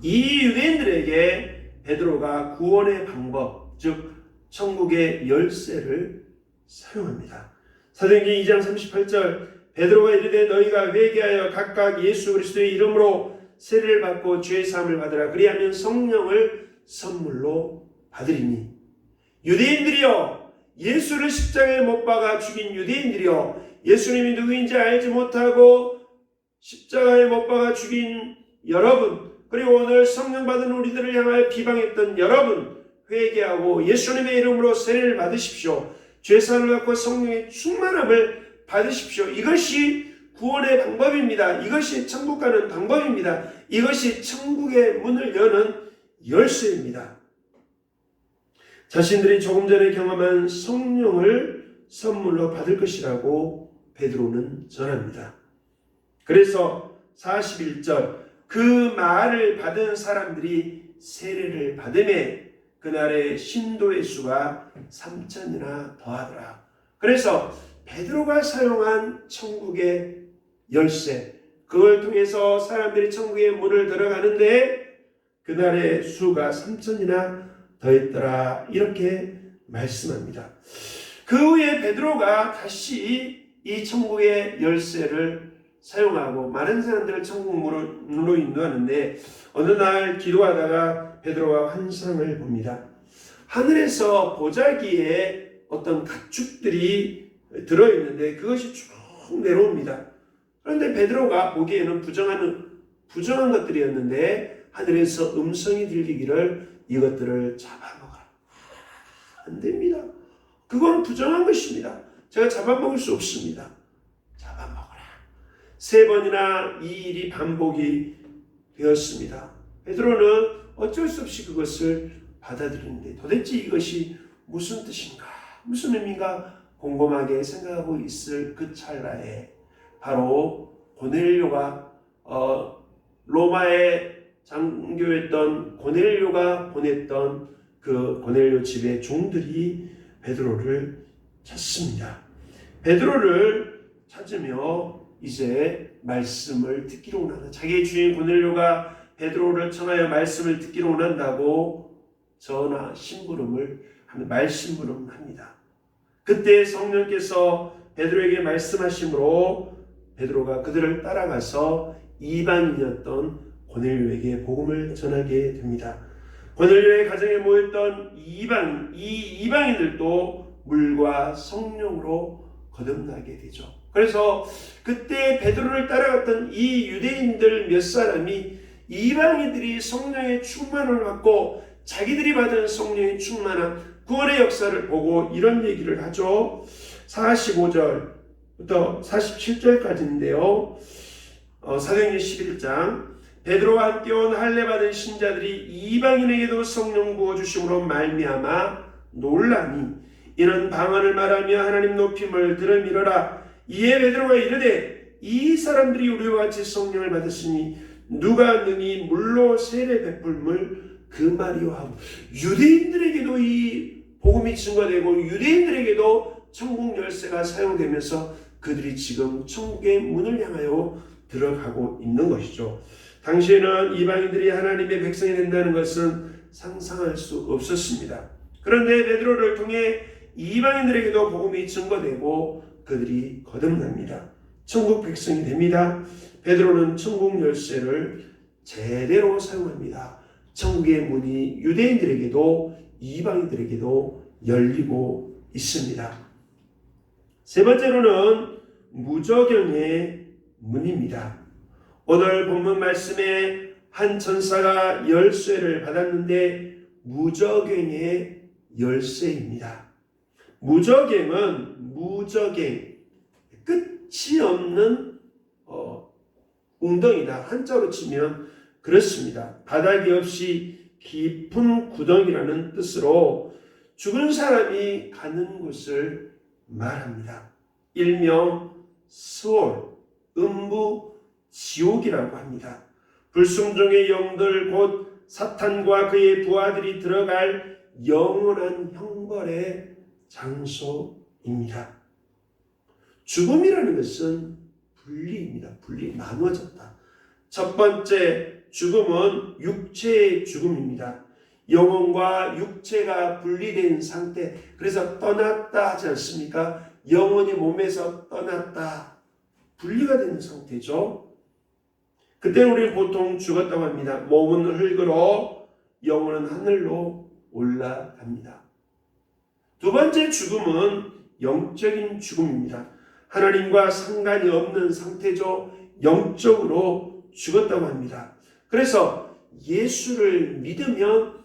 이 유대인들에게 베드로가 구원의 방법, 즉 천국의 열쇠를 사용합니다. 사도행전 2장 38절, 베드로가 이르되 너희가 회개하여 각각 예수 그리스도의 이름으로 세례를 받고 죄 사함을 받으라. 그리하면 성령을 선물로 받으리니. 유대인들이여, 예수를 십자가에 못 박아 죽인 유대인들이여, 예수님이 누구인지 알지 못하고 십자가에 못 박아 죽인 여러분, 그리고 오늘 성령 받은 우리들을 향하여 비방했던 여러분, 회개하고 예수님의 이름으로 세례를 받으십시오. 죄사함을 받고 성령의 충만함을 받으십시오. 이것이 구원의 방법입니다. 이것이 천국 가는 방법입니다. 이것이 천국의 문을 여는 열쇠입니다. 자신들이 조금 전에 경험한 성령을 선물로 받을 것이라고 베드로는 전합니다. 그래서 41절, 그 말을 받은 사람들이 세례를 받음에 그날의 신도의 수가 3,000이나 더하더라. 그래서 베드로가 사용한 천국의 열쇠, 그걸 통해서 사람들이 천국의 문을 들어가는데 그날의 수가 3,000이나 더했더라. 이렇게 말씀합니다. 그 후에 베드로가 다시 이 천국의 열쇠를 사용하고 많은 사람들을 천국 문으로 인도하는데 어느 날 기도하다가 베드로가 환상을 봅니다. 하늘에서 보자기에 어떤 가축들이 들어있는데 그것이 쭉 내려옵니다. 그런데 베드로가 보기에는 부정한 것들이었는데 하늘에서 음성이 들리기를 이것들을 잡아먹어라. 안 됩니다. 그건 부정한 것입니다. 제가 잡아먹을 수 없습니다. 잡아먹어라. 3번이나 이 일이 반복이 되었습니다. 베드로는 어쩔 수 없이 그것을 받아들이는데 도대체 이것이 무슨 뜻인가, 무슨 의미인가 곰곰하게 생각하고 있을 그 찰나에 바로 고넬료가 로마의 장교였던 고넬료가 보냈던 그 고넬료 집의 종들이 베드로를 찾습니다. 베드로를 찾으며 이제 말씀을 듣기로 원한다. 자기의 주인 고넬료가 베드로를 청하여 말씀을 듣기로 원한다고 전하 심부름을 하는 말심부름합니다. 그때 성령께서 베드로에게 말씀하심으로 베드로가 그들을 따라가서 이방인이었던 고넬료에게 복음을 전하게 됩니다. 고넬료의 가정에 모였던 이방인들도 물과 성령으로 거듭나게 되죠. 그래서 그때 베드로를 따라갔던 이 유대인들 몇 사람이 이방인들이 성령의 충만을 받고 자기들이 받은 성령의 충만한 구원의 역사를 보고 이런 얘기를 하죠. 45절부터 47절까지인데요. 사도행전 11장, 베드로와 함께 온 할례 받은 신자들이 이방인에게도 성령 부어주심으로 말미암아 놀라니 이는 방언을 말하며 하나님 높임을 들으미러라. 이에 베드로가 이르되 이 사람들이 우리와 같이 성령을 받았으니 누가 능히 물로 세례 베풀물 그 말이요 하고, 유대인들에게도 이 복음이 증거되고 유대인들에게도 천국 열쇠가 사용되면서 그들이 지금 천국의 문을 향하여 들어가고 있는 것이죠. 당시에는 이방인들이 하나님의 백성이 된다는 것은 상상할 수 없었습니다. 그런데 베드로를 통해 이방인들에게도 복음이 증거되고 그들이 거듭납니다. 천국 백성이 됩니다. 베드로는 천국 열쇠를 제대로 사용합니다. 천국의 문이 유대인들에게도 이방인들에게도 열리고 있습니다. 세 번째로는 무저경의 문입니다. 오늘 본문 말씀에 한 천사가 열쇠를 받았는데 무저경의 열쇠입니다. 무저경은 끝이 없는 웅덩이다. 한자로 치면 그렇습니다. 바닥이 없이 깊은 구덩이라는 뜻으로 죽은 사람이 가는 곳을 말합니다. 일명 스올, 음부, 지옥이라고 합니다. 불순종의 영들 곧 사탄과 그의 부하들이 들어갈 영원한 형벌의 장소입니다. 죽음이라는 것은 분리입니다. 나누어졌다. 첫 번째 죽음은 육체의 죽음입니다. 영혼과 육체가 분리된 상태, 그래서 떠났다 하지 않습니까? 영혼이 몸에서 떠났다, 분리가 되는 상태죠. 그때 우리는 보통 죽었다고 합니다. 몸은 흙으로, 영혼은 하늘로 올라갑니다. 두 번째 죽음은 영적인 죽음입니다. 하나님과 상관이 없는 상태죠. 영적으로 죽었다고 합니다. 그래서 예수를 믿으면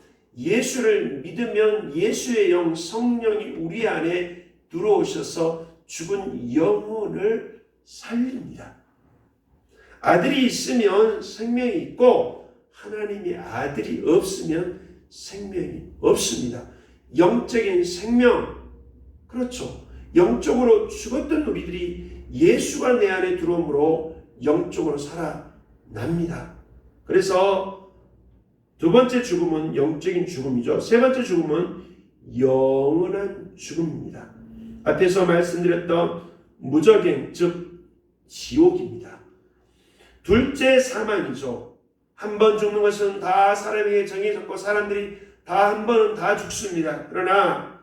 예수의 영 성령이 우리 안에 들어오셔서 죽은 영혼을 살립니다. 아들이 있으면 생명이 있고 하나님의 아들이 없으면 생명이 없습니다. 영적인 생명, 그렇죠. 영적으로 죽었던 우리들이 예수가 내 안에 들어옴으로 영적으로 살아납니다. 그래서 두 번째 죽음은 영적인 죽음이죠. 세 번째 죽음은 영원한 죽음입니다. 앞에서 말씀드렸던 무저갱, 즉 지옥입니다. 둘째 사망이죠. 한 번 죽는 것은 다 사람에게 정해졌고 사람들이 다 한 번은 다 죽습니다. 그러나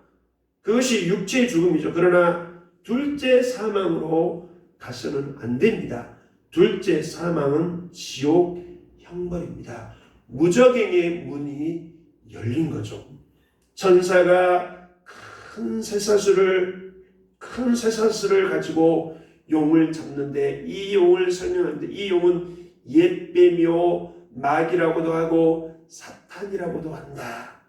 그것이 육체의 죽음이죠. 그러나 둘째 사망으로 가서는 안 됩니다. 둘째 사망은 지옥 형벌입니다. 무저갱의 문이 열린 거죠. 천사가 큰 쇠사슬을 가지고 용을 잡는데, 이 용을 설명하는데, 이 용은 옛뱀이요 마귀라고도 하고 사탄이라고도 한다.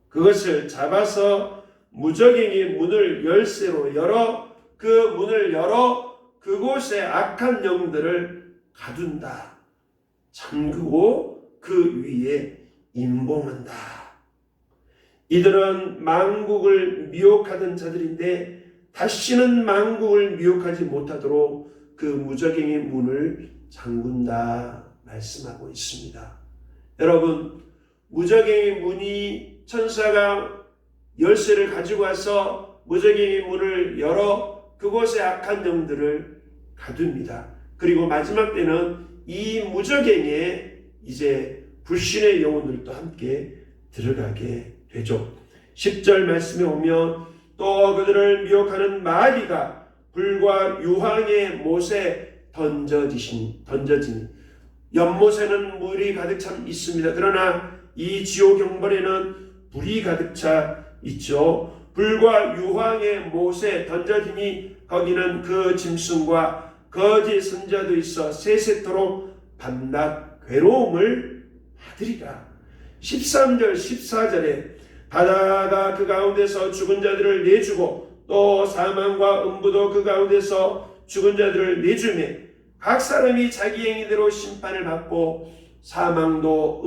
그것을 잡아서 무저갱의 문을 열쇠로 열어 그 문을 열어 그곳에 악한 영들을 가둔다. 잠그고 그 위에 임봉한다. 이들은 만국을 미혹하던 자들인데 다시는 만국을 미혹하지 못하도록 그 무저갱의 문을 잠근다 말씀하고 있습니다. 여러분, 무저갱의 문이 천사가 열쇠를 가지고 와서 무저갱의 문을 열어 그곳에 악한 영들을 가둡니다. 그리고 마지막 때는 이 무저갱에 이제 불신의 영혼들도 함께 들어가게 되죠. 10절 말씀에 오면 또 그들을 미혹하는 마귀가 불과 유황의 못에 던져지니 연못에는 물이 가득 차 있습니다. 그러나 이 지옥 형벌에는 불이 가득 차 있죠. 불과 유황의 못에 던져지니 거기는 그 짐승과 거짓 선자도 있어 세세토록 밤낮 괴로움을 하리라. 13절 14절에 바다가 그 가운데서 죽은 자들을 내주고 또 사망과 음부도 그 가운데서 죽은 자들을 내주매 각 사람이 자기 행위대로 심판을 받고 사망과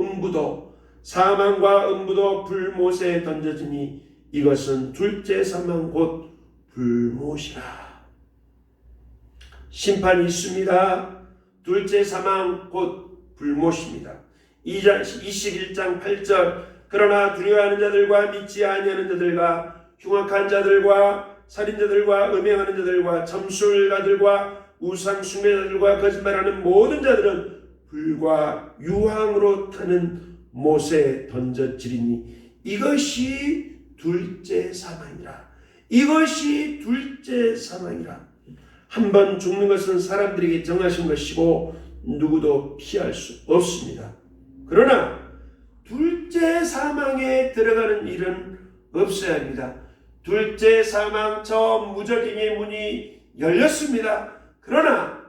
음부도 불못에 던져지니 이것은 둘째 사망 곧 불못이라. 심판이 있습니다. 둘째 사망 곧 불못입니다. 21장 8절 그러나 두려워하는 자들과 믿지 아니하는 자들과 흉악한 자들과 살인자들과 음행하는 자들과 점술가들과 우상 숭배자들과 거짓말하는 모든 자들은 불과 유황으로 타는 못에 던져지리니 이것이 둘째 사망이라. 이것이 둘째 사망이라. 한 번 죽는 것은 사람들에게 정하신 것이고 누구도 피할 수 없습니다. 그러나 둘째 사망에 들어가는 일은 없어야 합니다. 둘째 사망, 저 무적행의 문이 열렸습니다. 그러나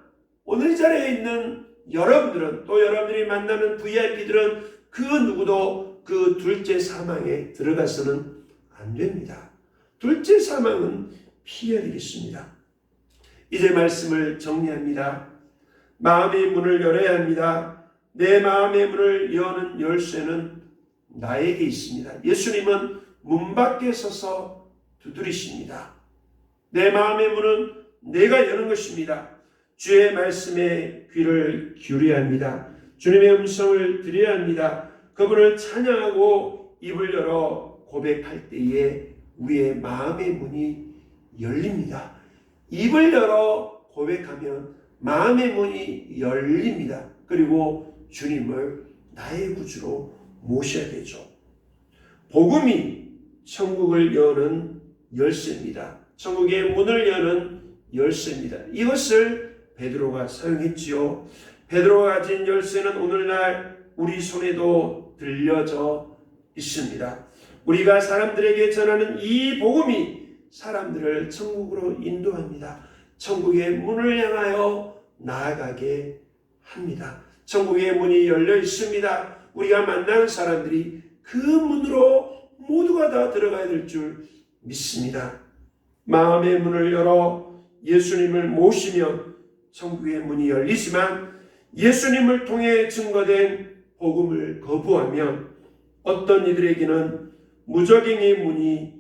오늘 이 자리에 있는 여러분들은, 또 여러분들이 만나는 VIP들은 그 누구도 그 둘째 사망에 들어가서는 안 됩니다. 둘째 사망은 피해야 되겠습니다. 이제 말씀을 정리합니다. 마음의 문을 열어야 합니다. 내 마음의 문을 여는 열쇠는 나에게 있습니다. 예수님은 문 밖에 서서 두드리십니다. 내 마음의 문은 내가 여는 것입니다. 주의 말씀에 귀를 기울여야 합니다. 주님의 음성을 들어야 합니다. 그분을 찬양하고 입을 열어 고백할 때에 우리의 마음의 문이 열립니다. 입을 열어 고백하면 마음의 문이 열립니다. 그리고 주님을 나의 구주로 모셔야 되죠. 복음이 천국을 여는 열쇠입니다. 천국의 문을 여는 열쇠입니다. 이것을 베드로가 사용했지요. 베드로가 가진 열쇠는 오늘날 우리 손에도 들려져 있습니다. 우리가 사람들에게 전하는 이 복음이 사람들을 천국으로 인도합니다. 천국의 문을 향하여 나아가게 합니다. 천국의 문이 열려 있습니다. 우리가 만나는 사람들이 그 문으로 모두가 다 들어가야 될 줄 믿습니다. 마음의 문을 열어 예수님을 모시면 천국의 문이 열리지만 예수님을 통해 증거된 복음을 거부하면 어떤 이들에게는 무적행의 문이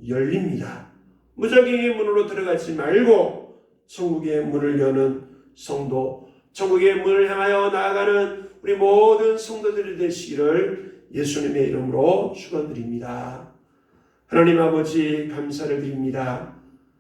열립니다. 무적행의 문으로 들어가지 말고 천국의 문을 여는 성도, 천국의 문을 향하여 나아가는 우리 모든 성도들이 되시기를 예수님의 이름으로 축원드립니다. 하나님 아버지 감사를 드립니다.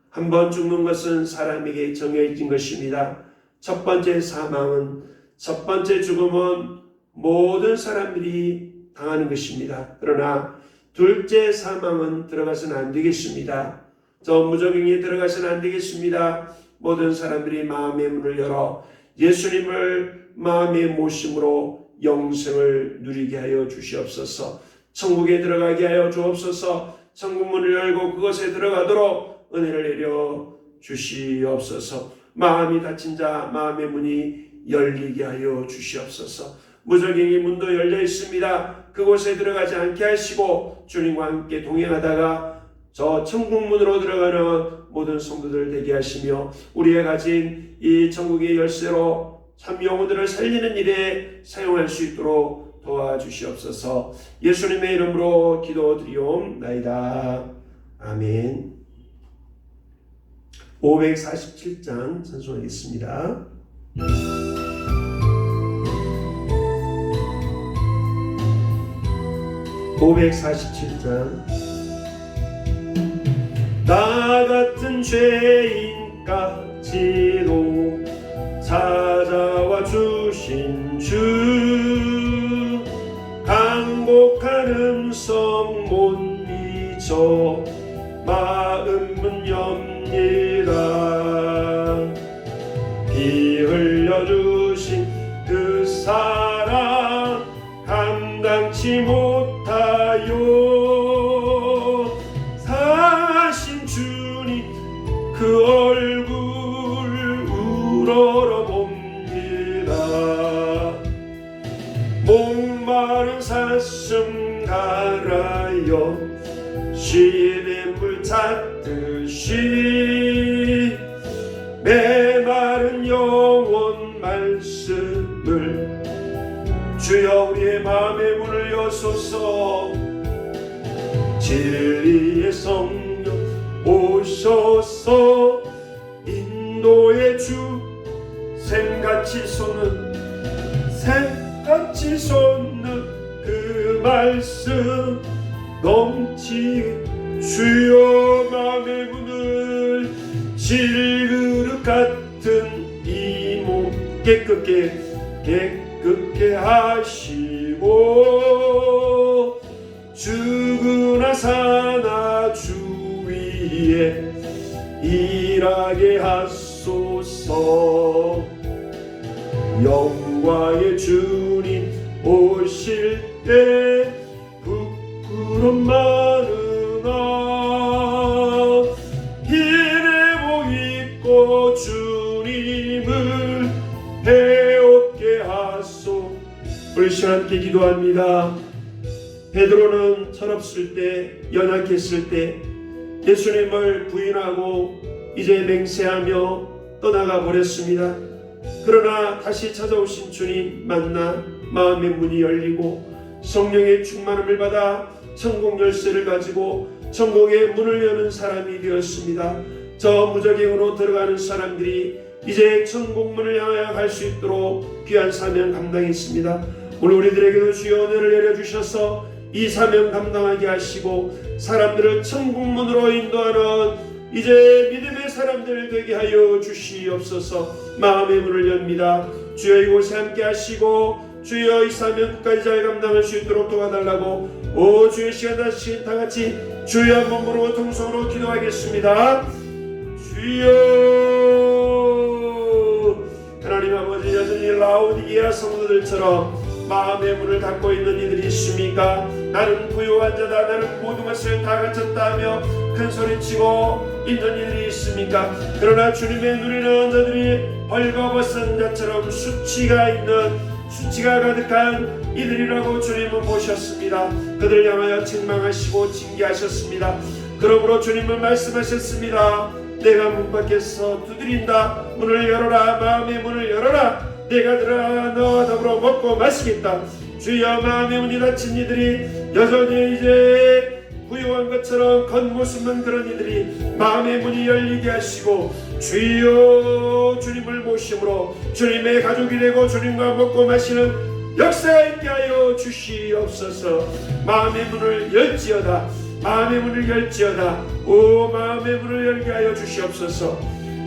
한 번 죽는 것은 사람에게 정해진 것입니다. 첫 번째 사망은, 첫 번째 죽음은 모든 사람들이 당하는 것입니다. 그러나 둘째 사망은 들어가서는 안 되겠습니다. 저 무적행에 들어가서는 안 되겠습니다. 모든 사람들이 마음의 문을 열어 예수님을 마음의 모심으로 영생을 누리게 하여 주시옵소서. 천국에 들어가게 하여 주옵소서. 천국문을 열고 그것에 들어가도록 은혜를 내려 주시옵소서. 마음이 닫힌 자 마음의 문이 열리게 하여 주시옵소서. 무적행의 문도 열려 있습니다. 그곳에 들어가지 않게 하시고 주님과 함께 동행하다가 저 천국문으로 들어가는 모든 성도들 되게 하시며 우리가 가진 이 천국의 열쇠로 참 영혼들을 살리는 일에 사용할 수 있도록 도와주시옵소서. 예수님의 이름으로 기도드리옵나이다. 아멘. 547장 찬송하겠습니다. 547장. 나 같은 죄인까지도 찾아와 주신 주, 강곡한 음성 못 잊어 마음은 엽니다. 피 흘려주신 그 사랑 감당치 못하여 사신 주님 그 얼굴 우러러봅니다. 목마른 사슴 갈아여 시냇물 찾듯이 메마른 영혼 말씀을 주여 우리의 마음의 문을 여소서. 진리의 성령 오셔서 인도의 주 샘같이 솟는 그 말씀 넘치게 주여 마음의 문을 질그릇 같은 이 몸 깨끗게 하시고 죽으나 사나 주 위에 일하게 하소서. 영광의 주님 오실 때 부끄럼 많으나 흰내복 입고 주님을 배웁게 하소. 우리 시간 함께 기도합니다. 베드로는 철없을 때, 연약했을 때 예수님을 부인하고 이제 맹세하며 떠나가 버렸습니다. 그러나 다시 찾아오신 주님 만나 마음의 문이 열리고 성령의 충만함을 받아 천국 열쇠를 가지고 천국의 문을 여는 사람이 되었습니다. 저 무저갱으로 들어가는 사람들이 이제 천국 문을 향하여 갈 수 있도록 귀한 사명 감당했습니다. 오늘 우리들에게도 주여 은혜를 내려주셔서 이 사명 감당하게 하시고 사람들을 천국 문으로 인도하는 이제 믿음의 사람들 되게 하여 주시옵소서. 마음의 문을 엽니다. 주여 이곳에 함께 하시고 주여 이 사명 끝까지 잘 감당할 수 있도록 도와달라고 오 주의 시간 다시 다같이 주여 한 몸으로 통성으로 기도하겠습니다. 주여 하나님 아버지, 여전히 라오디게아 성도들처럼 마음의 문을 닫고 있는 이들이 있습니까? 나는 부유한 자다, 나는 모든 것을 다 갖췄다 하며 큰소리치고 있는 이들이 있습니까? 그러나 주님의 눈에는 저들이 벌거벗은 자처럼 수치가 가득한 이들이라고 주님은 보셨습니다. 그들 향하여 책망하시고 징계하셨습니다. 그러므로 주님은 말씀하셨습니다. 내가 문 밖에서 두드린다. 문을 열어라. 마음의 문을 열어라. 내가 들어가 너와 더불어 먹고 마시겠다. 주여 마음의 문이 닫힌 이들이 여전히 이제 부유한 것처럼 겉모습은 그런 이들이 마음의 문이 열리게 하시고 주여 주님을 모심으로 주님의 가족이 되고 주님과 먹고 마시는 역사가 있게 하여 주시옵소서. 마음의 문을 열지어다. 마음의 문을 열지어다. 오 마음의 문을 열게 하여 주시옵소서.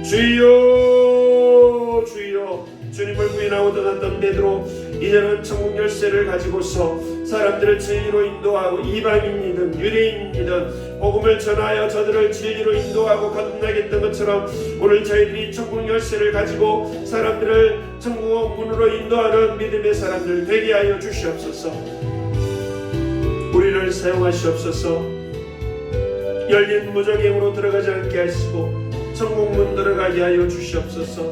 주여 주여 주님을 부인하고 떠났던 베드로 이제는 천국 열쇠를 가지고서 사람들을 진리로 인도하고 이방인이든 유대인이든 복음을 전하여 저들을 진리로 인도하고 거듭나게 했던 것처럼 오늘 저희들이 천국 열쇠를 가지고 사람들을 천국 문으로 인도하는 믿음의 사람들 되게 하여 주시옵소서. 우리를 사용하시옵소서. 열린 무저갱으로 들어가지 않게 하시고 천국 문 들어가게 하여 주시옵소서.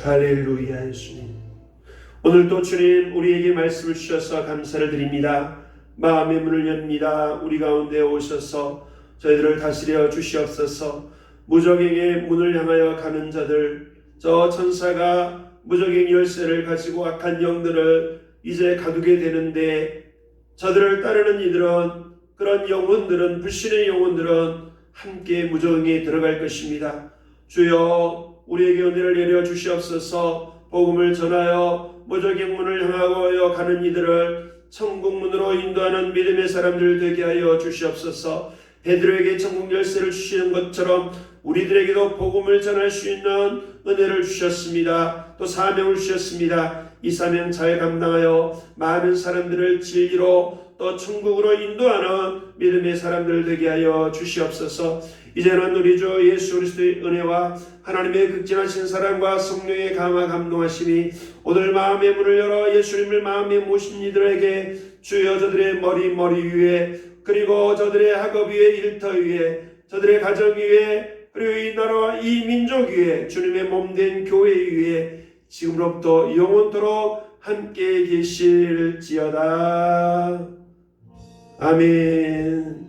할렐루야. 예수님 오늘도 주님 우리에게 말씀을 주셔서 감사를 드립니다. 마음의 문을 엽니다. 우리 가운데 오셔서 저희들을 다스려 주시옵소서. 무저갱의 문을 향하여 가는 자들, 저 천사가 무저갱 열쇠를 가지고 악한 영들을 이제 가두게 되는데 저들을 따르는 이들은, 그런 영혼들은, 불신의 영혼들은 함께 무저갱에 들어갈 것입니다. 주여 우리에게 은혜를 내려 주시옵소서. 복음을 전하여 무저갱 문을 향하여 가는 이들을 천국 문으로 인도하는 믿음의 사람들 되게 하여 주시옵소서. 베드로에게 천국 열쇠를 주시는 것처럼 우리들에게도 복음을 전할 수 있는 은혜를 주셨습니다. 또 사명을 주셨습니다. 이 사명 잘 감당하여 많은 사람들을 진리로 또 천국으로 인도하는 믿음의 사람들 되게 하여 주시옵소서. 이제는 우리 주 예수 그리스도의 은혜와 하나님의 극진하신 사랑과 성령의 강화 감동하심이 오늘 마음의 문을 열어 예수님을 마음에 모신 이들에게 주여 저들의 머리 위에, 그리고 저들의 학업 위에, 일터 위에, 저들의 가정 위에, 그리고 이 나라와 이 민족 위에, 주님의 몸된 교회 위에 지금부터 영원토록 함께 계실지어다. 아멘.